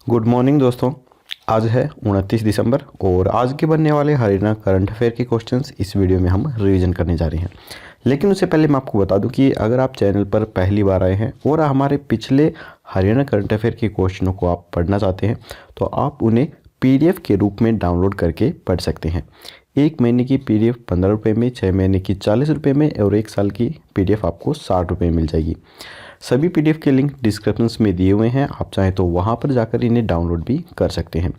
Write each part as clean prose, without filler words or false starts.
Good morning दोस्तों। आज है 29 दिसंबर और आज के बनने वाले हरियाणा करंट अफेयर के क्वेश्चंस इस वीडियो में हम रिवीजन करने जा रहे हैं। लेकिन उससे पहले मैं आपको बता दूं कि अगर आप चैनल पर पहली बार आए हैं और हमारे पिछले हरियाणा करंट अफेयर के क्वेश्चनों को आप पढ़ना चाहते हैं तो आप उन्हें PDF के रूप में डाउनलोड करके पढ़ सकते हैं। 1 महीने की PDF 15 रुपये में, 6 महीने की 40 रुपये में और 1 साल की PDF आपको 60 रुपये में मिल जाएगी। सभी PDF के लिंक डिस्क्रिप्शन में दिए हुए हैं, आप चाहें तो वहां पर जाकर इन्हें डाउनलोड भी कर सकते हैं।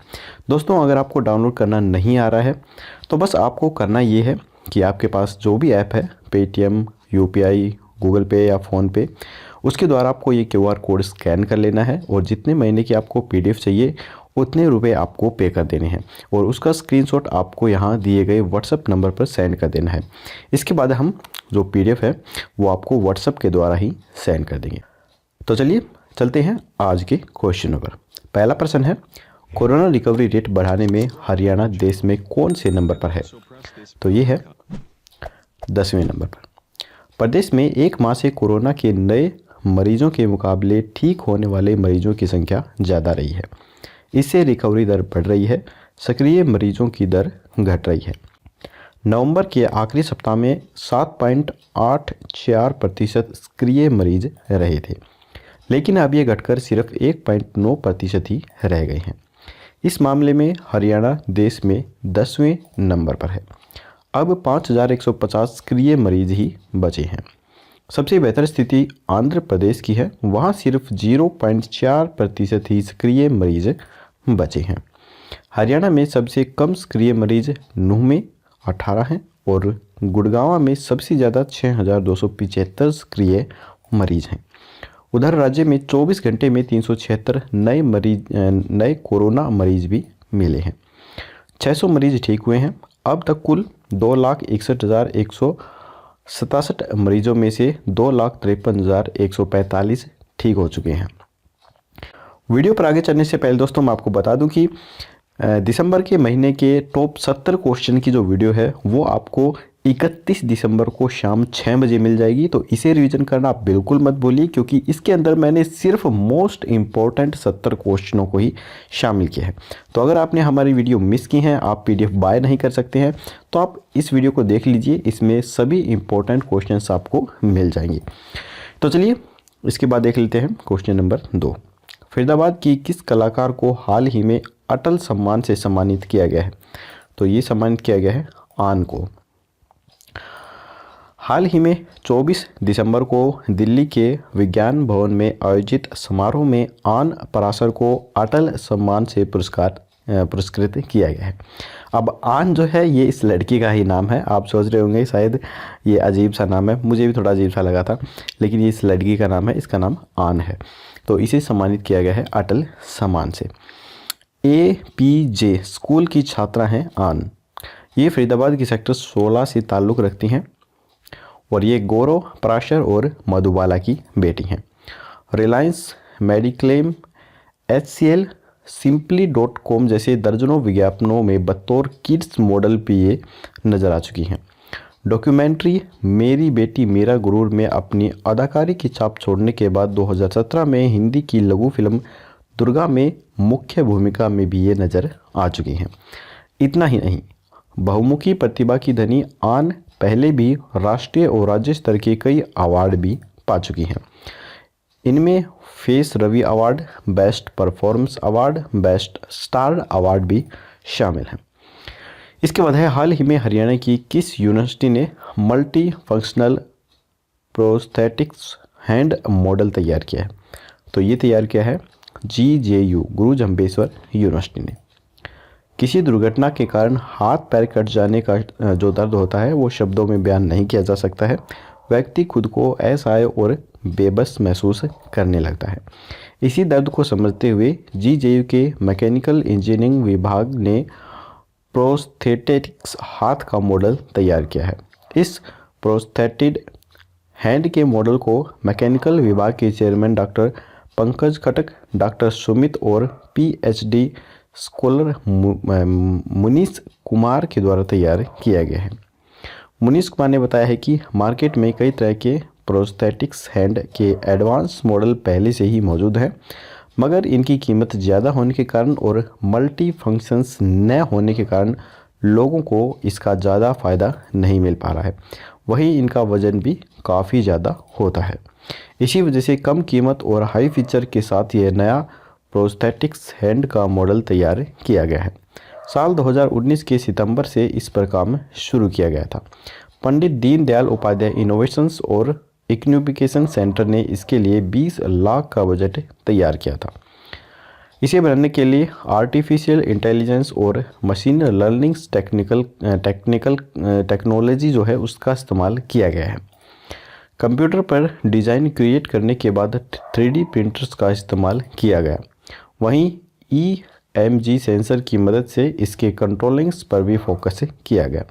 दोस्तों, अगर आपको डाउनलोड करना नहीं आ रहा है तो बस आपको करना ये है कि आपके पास जो भी ऐप है, पेटीएम, UPI, गूगल पे या फ़ोनपे, उसके द्वारा आपको ये QR कोड स्कैन कर लेना है और जितने महीने की आपको PDF चाहिए उतने रुपए आपको पे कर देने हैं और उसका स्क्रीनशॉट आपको यहाँ दिए गए WhatsApp नंबर पर सेंड कर देना है। इसके बाद हम जो PDF है वो आपको WhatsApp के द्वारा ही सेंड कर देंगे। तो चलिए चलते हैं आज के क्वेश्चनों पर। पहला प्रश्न है, कोरोना रिकवरी रेट बढ़ाने में हरियाणा देश में कौन से नंबर पर है? तो ये है 10वें नंबर पर। प्रदेश में एक माह से कोरोना के नए मरीजों के मुकाबले ठीक होने वाले मरीजों की संख्या ज़्यादा रही है। इससे रिकवरी दर बढ़ रही है, सक्रिय मरीजों की दर घट रही है। नवंबर के आखिरी सप्ताह में 7.84% सक्रिय मरीज रहे थे, लेकिन अब ये घटकर सिर्फ 1.9% ही रह गए हैं। इस मामले में हरियाणा देश में 10वें नंबर पर है। अब 5,150 सक्रिय मरीज ही बचे हैं। सबसे बेहतर स्थिति आंध्र प्रदेश की है, वहाँ सिर्फ 0.4% ही सक्रिय मरीज बचे हैं। हरियाणा में सबसे कम सक्रिय मरीज नूंह में 18 हैं और गुड़गांव में सबसे ज़्यादा 6,275 सक्रिय मरीज हैं। उधर राज्य में 24 घंटे में 376 नए कोरोना मरीज भी मिले हैं। 600 मरीज ठीक हुए हैं। अब तक कुल 2,61,167 मरीजों में से 2,53,145 ठीक हो चुके हैं। वीडियो पर आगे चलने से पहले दोस्तों मैं आपको बता दूं कि दिसंबर के महीने के टॉप 70 क्वेश्चन की जो वीडियो है वो आपको 31 दिसंबर को शाम 6 बजे मिल जाएगी। तो इसे रिवीजन करना आप बिल्कुल मत भूलिए, क्योंकि इसके अंदर मैंने सिर्फ मोस्ट इम्पॉर्टेंट 70 क्वेश्चनों को ही शामिल किया है। तो अगर आपने हमारी वीडियो मिस की हैं, आप PDF बाय नहीं कर सकते हैं, तो आप इस वीडियो को देख लीजिए, इसमें सभी इम्पोर्टेंट क्वेश्चन आपको मिल जाएंगे। तो चलिए इसके बाद देख लेते हैं क्वेश्चन नंबर 2। फरीदाबाद की किस कलाकार को हाल ही में अटल सम्मान से सम्मानित किया गया है? तो ये सम्मानित किया गया है आन को। हाल ही में 24 दिसंबर को दिल्ली के विज्ञान भवन में आयोजित समारोह में आन पराशर को अटल सम्मान से पुरस्कृत किया गया है। अब आन जो है ये इस लड़की का ही नाम है। आप सोच रहे होंगे शायद ये अजीब सा नाम है, मुझे भी थोड़ा अजीब सा लगा था, लेकिन ये इस लड़की का नाम है, इसका नाम आन है। तो इसे सम्मानित किया गया है अटल सम्मान से। APJ स्कूल की छात्रा हैं आन। ये फरीदाबाद की सेक्टर 16 से ताल्लुक़ रखती हैं और ये गौरव पराशर और मधुबाला की बेटी हैं। रिलायंस मेडिक्लेम, HCL, Simply.com जैसे दर्जनों विज्ञापनों में बतौर किड्स मॉडल भी ये नज़र आ चुकी हैं। डॉक्यूमेंट्री मेरी बेटी मेरा गुरूर में अपनी अदाकारी की छाप छोड़ने के बाद 2017 में हिंदी की लघु फिल्म दुर्गा में मुख्य भूमिका में भी ये नज़र आ चुकी हैं। इतना ही नहीं, बहुमुखी प्रतिभा की धनी आन पहले भी राष्ट्रीय और राज्य स्तर के कई अवार्ड भी पा चुकी हैं। इनमें फेस Ravi award, best performance award, best star award भी शामिल हैं। इसके बाद है, हाल ही में हरियाणा की किस यूनिवर्सिटी ने multi functional prosthetics hand model तैयार किया है? तो ये तैयार किया है GJU गुरु जम्बेश्वर यूनिवर्सिटी ने। किसी दुर्घटना के कारण हाथ पैर कट जाने का जो दर्द होता है वो शब्दों में बयान नहीं किया जा सकता है। व्यक्ति खुद को असहाय और बेबस महसूस करने लगता है। इसी दर्द को समझते हुए GJU के मैकेनिकल इंजीनियरिंग विभाग ने प्रोस्थेटिक्स हाथ का मॉडल तैयार किया है। इस प्रोस्थेटिड हैंड के मॉडल को मैकेनिकल विभाग के चेयरमैन डॉक्टर पंकज खटक, डॉक्टर सुमित और PhD स्कॉलर मुनीश कुमार के द्वारा तैयार किया गया है। मुनीश कुमार ने बताया है कि मार्केट में कई तरह के प्रोस्थेटिक्स हैंड के एडवांस मॉडल पहले से ही मौजूद हैं। मगर इनकी कीमत ज़्यादा होने के कारण और मल्टी फंक्शंस न होने के कारण लोगों को इसका ज़्यादा फ़ायदा नहीं मिल पा रहा है। वहीं इनका वज़न भी काफ़ी ज़्यादा होता है। इसी वजह से कम कीमत और हाई फीचर के साथ ये नया प्रोस्थेटिक्स हैंड का मॉडल तैयार किया गया है। साल 2019 के सितंबर से इस पर काम शुरू किया गया था। पंडित दीनदयाल उपाध्याय इनोवेशंस और इक्यूबिकेशन सेंटर ने इसके लिए 20 लाख का बजट तैयार किया था। इसे बनाने के लिए आर्टिफिशियल इंटेलिजेंस और मशीन लर्निंग टेक्नोलॉजी जो है उसका इस्तेमाल किया गया है। कंप्यूटर पर डिज़ाइन क्रिएट करने के बाद 3D प्रिंटर्स का इस्तेमाल किया गया। वहीं EMG सेंसर की मदद से इसके कंट्रोलिंग्स पर भी फोकस किया गया।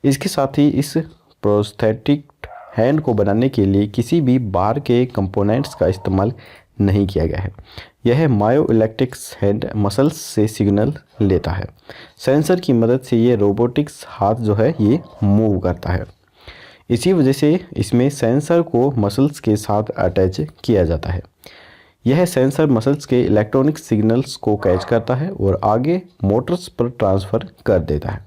इसके साथ ही इस प्रोस्थेटिक हैंड को बनाने के लिए किसी भी बाहर के कंपोनेंट्स का इस्तेमाल नहीं किया गया है। यह मायो इलेक्ट्रिक्स हैंड मसल्स से सिग्नल लेता है। सेंसर की मदद से ये रोबोटिक्स हाथ जो है ये मूव करता है। इसी वजह से इसमें सेंसर को मसल्स के साथ अटैच किया जाता है। यह सेंसर मसल्स के इलेक्ट्रॉनिक सिग्नल्स को कैच करता है और आगे मोटर्स पर ट्रांसफ़र कर देता है।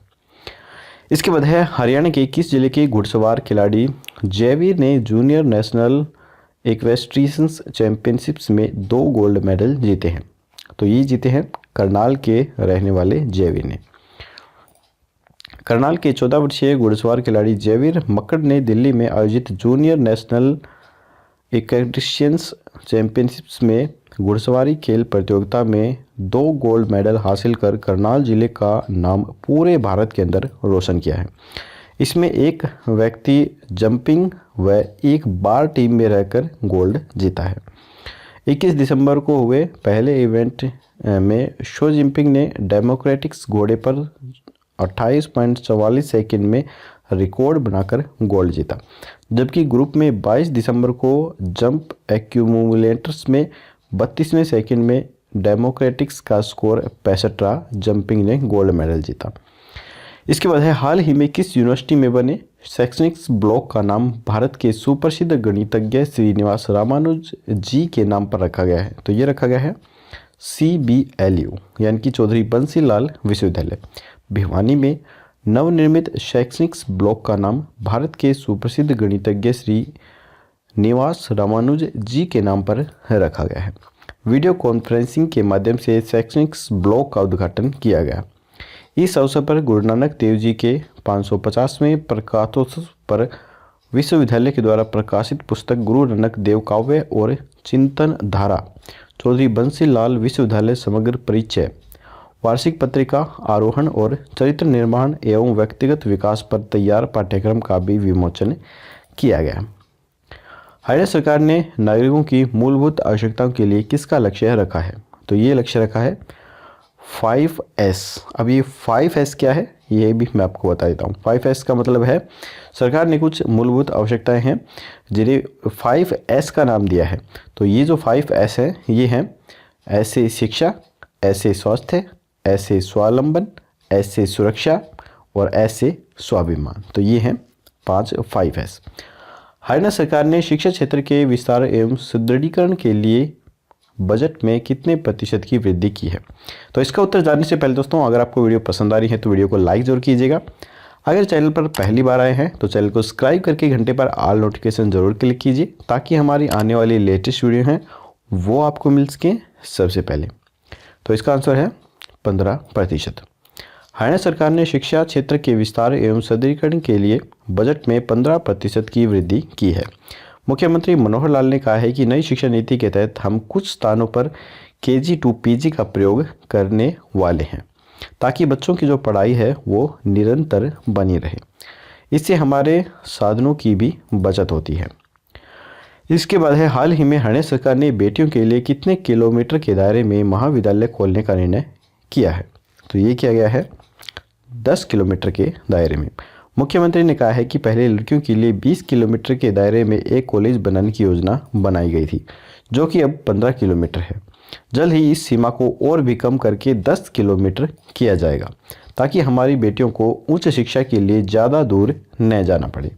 इसके बाद है हरियाणा के किस जिले के घुड़सवार खिलाड़ी जयवीर ने जूनियर नेशनल इक्वेस्ट्रियन चैंपियनशिप्स में 2 गोल्ड मेडल जीते हैं। तो ये जीते हैं करनाल के रहने वाले जयवीर ने। करनाल के 14 वर्षीय घुड़सवार खिलाड़ी जयवीर मक्कड़ ने दिल्ली में आयोजित जूनियर नेशनल इक्वेस्ट्रियन चैंपियनशिप्स में घुड़सवारी खेल प्रतियोगिता में 2 गोल्ड मेडल हासिल कर करनाल जिले का नाम पूरे भारत के अंदर रोशन किया है। इसमें एक व्यक्ति जंपिंग व एक बार टीम में रहकर गोल्ड जीता है। 21 दिसंबर को हुए पहले इवेंट में शो जिंपिंग ने डेमोक्रेटिक्स घोड़े पर 28.44 सेकंड में रिकॉर्ड बनाकर गोल्ड जीता, जबकि ग्रुप में 22 दिसंबर को जंप एक्यूमुलेटर्स में 32वें सेकंड में डेमोक्रेटिक्स का स्कोर 65 रहा। जंपिंग ने गोल्ड मेडल जीता। इसके बाद है हाल ही में किस यूनिवर्सिटी में बने शैक्षणिक ब्लॉक का नाम भारत के सुप्रसिद्ध गणितज्ञ श्रीनिवास रामानुज जी के नाम पर रखा गया है। तो ये रखा गया है CBLU यानी कि चौधरी बंसीलाल विश्वविद्यालय भिवानी में। नवनिर्मित शैक्षणिक ब्लॉक का नाम भारत के सुप्रसिद्ध गणितज्ञ श्री निवास रामानुज जी के नाम पर रखा गया है। वीडियो कॉन्फ्रेंसिंग के माध्यम से शैक्षणिक ब्लॉक का उद्घाटन किया गया। इस अवसर पर गुरु नानक देव जी के 550वें प्रकाशोत्सव पर विश्वविद्यालय के द्वारा प्रकाशित पुस्तक गुरु नानक देव काव्य और चिंतन धारा चौधरी बंसीलाल विश्वविद्यालय समग्र परिचय वार्षिक पत्रिका आरोहण और चरित्र निर्माण एवं व्यक्तिगत विकास पर तैयार पाठ्यक्रम का भी विमोचन किया गया। हरियाणा सरकार ने नागरिकों की मूलभूत आवश्यकताओं के लिए किसका लक्ष्य रखा है? तो ये लक्ष्य रखा है 5S। अब ये 5S क्या है ये भी मैं आपको बता देता हूँ। 5S का मतलब है सरकार ने कुछ मूलभूत आवश्यकताएं हैं जिन्हें 5S का नाम दिया है। तो ये जो 5S है ये हैं ऐसे शिक्षा, ऐसे स्वास्थ्य, ऐसे स्वावलंबन, ऐसे सुरक्षा और ऐसे स्वाभिमान। तो ये हैं 5S। हरियाणा सरकार ने शिक्षा क्षेत्र के विस्तार एवं सुदृढ़ीकरण के लिए बजट में कितने प्रतिशत की वृद्धि की है? तो इसका उत्तर जानने से पहले दोस्तों अगर आपको वीडियो पसंद आ रही है तो वीडियो को लाइक जरूर कीजिएगा। अगर चैनल पर पहली बार आए हैं तो चैनल को सब्सक्राइब करके घंटे पर ऑल नोटिफिकेशन जरूर क्लिक कीजिए ताकि हमारी आने वाली लेटेस्ट वीडियो हैं वो आपको मिल सके सबसे पहले। तो इसका आंसर है 15%। हरियाणा सरकार ने शिक्षा क्षेत्र के विस्तार एवं सुदृढ़ीकरण के लिए बजट में 15% की वृद्धि की है। मुख्यमंत्री मनोहर लाल ने कहा है कि नई शिक्षा नीति के तहत हम कुछ स्थानों पर KG to PG का प्रयोग करने वाले हैं ताकि बच्चों की जो पढ़ाई है वो निरंतर बनी रहे। इससे हमारे साधनों की भी बचत होती है। इसके बाद है हाल ही में हरियाणा सरकार ने बेटियों के लिए कितने किलोमीटर के दायरे में महाविद्यालय खोलने का निर्णय किया है? तो ये किया गया है 10 किलोमीटर के दायरे में। मुख्यमंत्री ने कहा है कि पहले लड़कियों के लिए 20 किलोमीटर के दायरे में एक कॉलेज बनाने की योजना बनाई गई थी जो कि अब 15 किलोमीटर है। जल्द ही इस सीमा को और भी कम करके 10 किलोमीटर किया जाएगा ताकि हमारी बेटियों को उच्च शिक्षा के लिए ज़्यादा दूर न जाना पड़े।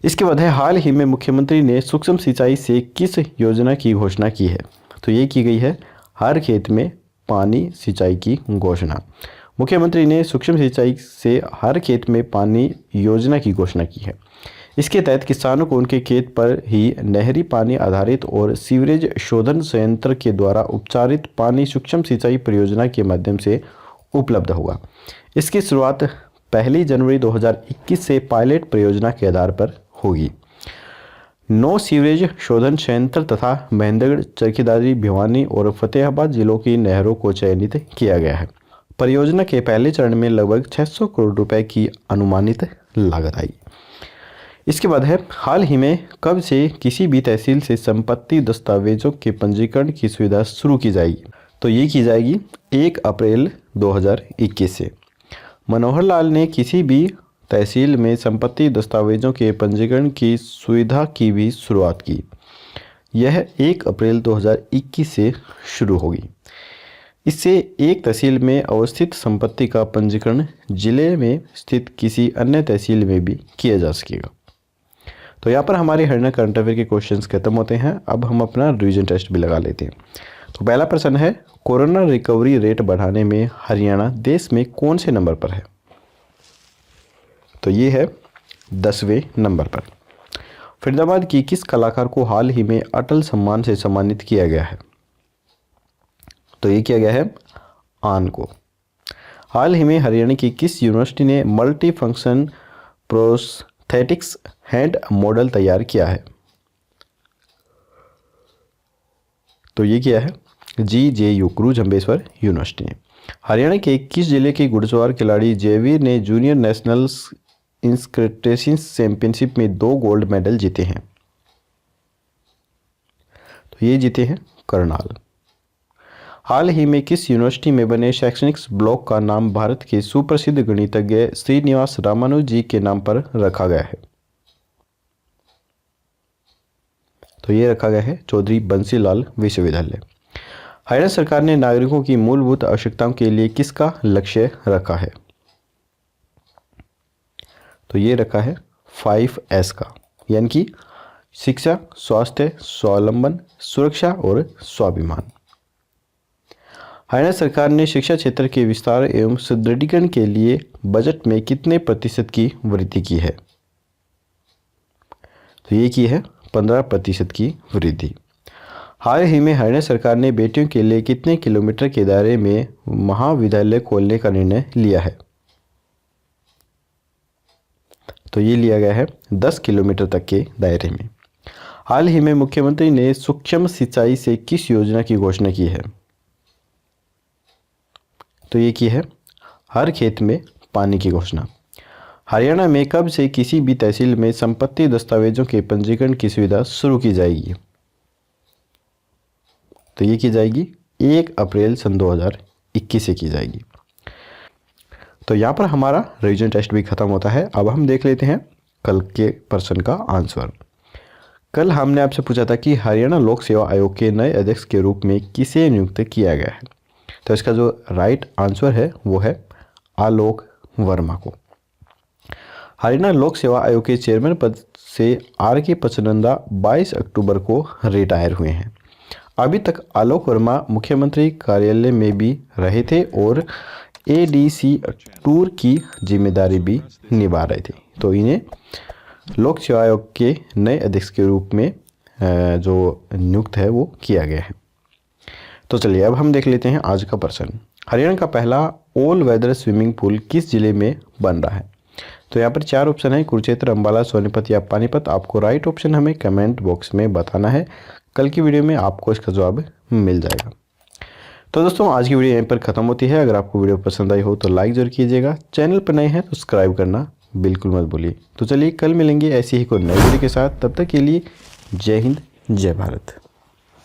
इसके बाद है हाल ही में मुख्यमंत्री ने सूक्ष्म सिंचाई से किस योजना की घोषणा की है? तो ये की गई है हर खेत में पानी सिंचाई की घोषणा। मुख्यमंत्री ने सूक्ष्म सिंचाई से हर खेत में पानी योजना की घोषणा की है। इसके तहत किसानों को उनके खेत पर ही नहरी पानी आधारित और सीवरेज शोधन संयंत्र के द्वारा उपचारित पानी सूक्ष्म सिंचाई परियोजना के माध्यम से उपलब्ध होगा। इसकी शुरुआत 1 जनवरी 2021 से पायलट परियोजना के आधार पर होगी। 9 सीवरेज शोधन संयंत्र तथा महेंद्रगढ़, चरखीदारी, भिवानी और फतेहाबाद जिलों की नहरों को चयनित किया गया है। परियोजना के पहले चरण में लगभग 600 करोड़ रुपए की अनुमानित लागत आई। इसके बाद है हाल ही में कब से किसी भी तहसील से संपत्ति दस्तावेजों के पंजीकरण की सुविधा शुरू की जाएगी। तो ये की जाएगी 1 अप्रैल 2021 से। मनोहर लाल ने किसी भी तहसील में संपत्ति दस्तावेजों के पंजीकरण की सुविधा की भी शुरुआत की। यह 1 अप्रैल 2021 से शुरू होगी। इससे एक तहसील में अवस्थित संपत्ति का पंजीकरण जिले में स्थित किसी अन्य तहसील में भी किया जा सकेगा। तो यहाँ पर हमारे हरियाणा करंट अफेयर के क्वेश्चंस खत्म होते हैं। अब हम अपना रिवीजन टेस्ट भी लगा लेते हैं। तो पहला प्रश्न है, कोरोना रिकवरी रेट बढ़ाने में हरियाणा देश में कौन से नंबर पर है। तो ये है 10वें नंबर पर। फरीदाबाद की किस कलाकार को हाल ही में अटल सम्मान से सम्मानित किया गया है। तो ये किया गया है आन को। हाल ही में हरियाणा की किस यूनिवर्सिटी ने multi function prosthetics hand model तैयार किया है। तो ये किया है GJU क्रू जंबेश्वर यूनिवर्सिटी ने। हरियाणा के किस जिले के घुड़सवार खिलाड़ी जयवीर ने जूनियर नेशनल इंस्क्रिप्टेशन चैंपियनशिप में 2 गोल्ड मेडल जीते हैं। तो ये जीते हैं करनाल। हाल ही में किस यूनिवर्सिटी में बने शैक्षणिक ब्लॉक का नाम भारत के सुप्रसिद्ध गणितज्ञ श्रीनिवास रामानुज जी के नाम पर रखा गया है। तो ये रखा गया है चौधरी बंसीलाल विश्वविद्यालय। हरियाणा सरकार ने नागरिकों की मूलभूत आवश्यकताओं के लिए किसका लक्ष्य रखा है। तो ये रखा है 5S का, यानी कि शिक्षा, स्वास्थ्य, स्वावलंबन, सुरक्षा और स्वाभिमान। हरियाणा सरकार ने शिक्षा क्षेत्र के विस्तार एवं सुदृढ़ीकरण के लिए बजट में कितने प्रतिशत की वृद्धि की है। तो ये की है 15% की वृद्धि। हाल ही में हरियाणा सरकार ने बेटियों के लिए कितने किलोमीटर के दायरे में महाविद्यालय खोलने का निर्णय लिया है। तो ये लिया गया है 10 किलोमीटर तक के दायरे में। हाल ही में मुख्यमंत्री ने सूक्ष्म सिंचाई से किस योजना की घोषणा की है। तो ये की है हर खेत में पानी की घोषणा। हरियाणा में कब से किसी भी तहसील में संपत्ति दस्तावेजों के पंजीकरण की सुविधा शुरू की जाएगी। तो ये की जाएगी 1 अप्रैल सन 2021 से की जाएगी। तो यहाँ पर हमारा रिवीजन टेस्ट भी खत्म होता है। अब हम देख लेते हैं कल के प्रश्न का आंसर। कल हमने आपसे पूछा था कि हरियाणा लोक सेवा आयोग के नए अध्यक्ष के रूप में किसे नियुक्त किया गया है। तो इसका जो राइट आंसर है वो है आलोक वर्मा को। हरियाणा लोक सेवा आयोग के चेयरमैन पद से RK पचनंदा 22 अक्टूबर को रिटायर हुए हैं। अभी तक आलोक वर्मा मुख्यमंत्री कार्यालय में भी रहे थे और ADC टूर की जिम्मेदारी भी निभा रहे थे। तो इन्हें लोक सेवा आयोग के नए अध्यक्ष के रूप में जो नियुक्त है वो किया गया है। तो चलिए अब हम देख लेते हैं आज का प्रश्न। हरियाणा का पहला ऑल वेदर स्विमिंग पूल किस जिले में बन रहा है। तो यहाँ पर 4 ऑप्शन है, कुरुक्षेत्र, अंबाला, सोनीपत या पानीपत। आपको राइट ऑप्शन हमें कमेंट बॉक्स में बताना है। कल की वीडियो में आपको इसका जवाब मिल जाएगा। तो दोस्तों आज की वीडियो यहीं पर ख़त्म होती है। अगर आपको वीडियो पसंद आई हो तो लाइक जरूर कीजिएगा। चैनल पर नए हैं तो सब्सक्राइब करना बिल्कुल मत भूलिए। तो चलिए कल मिलेंगे ऐसी ही कोई नई वीडियो के साथ। तब तक के लिए जय हिंद, जय भारत।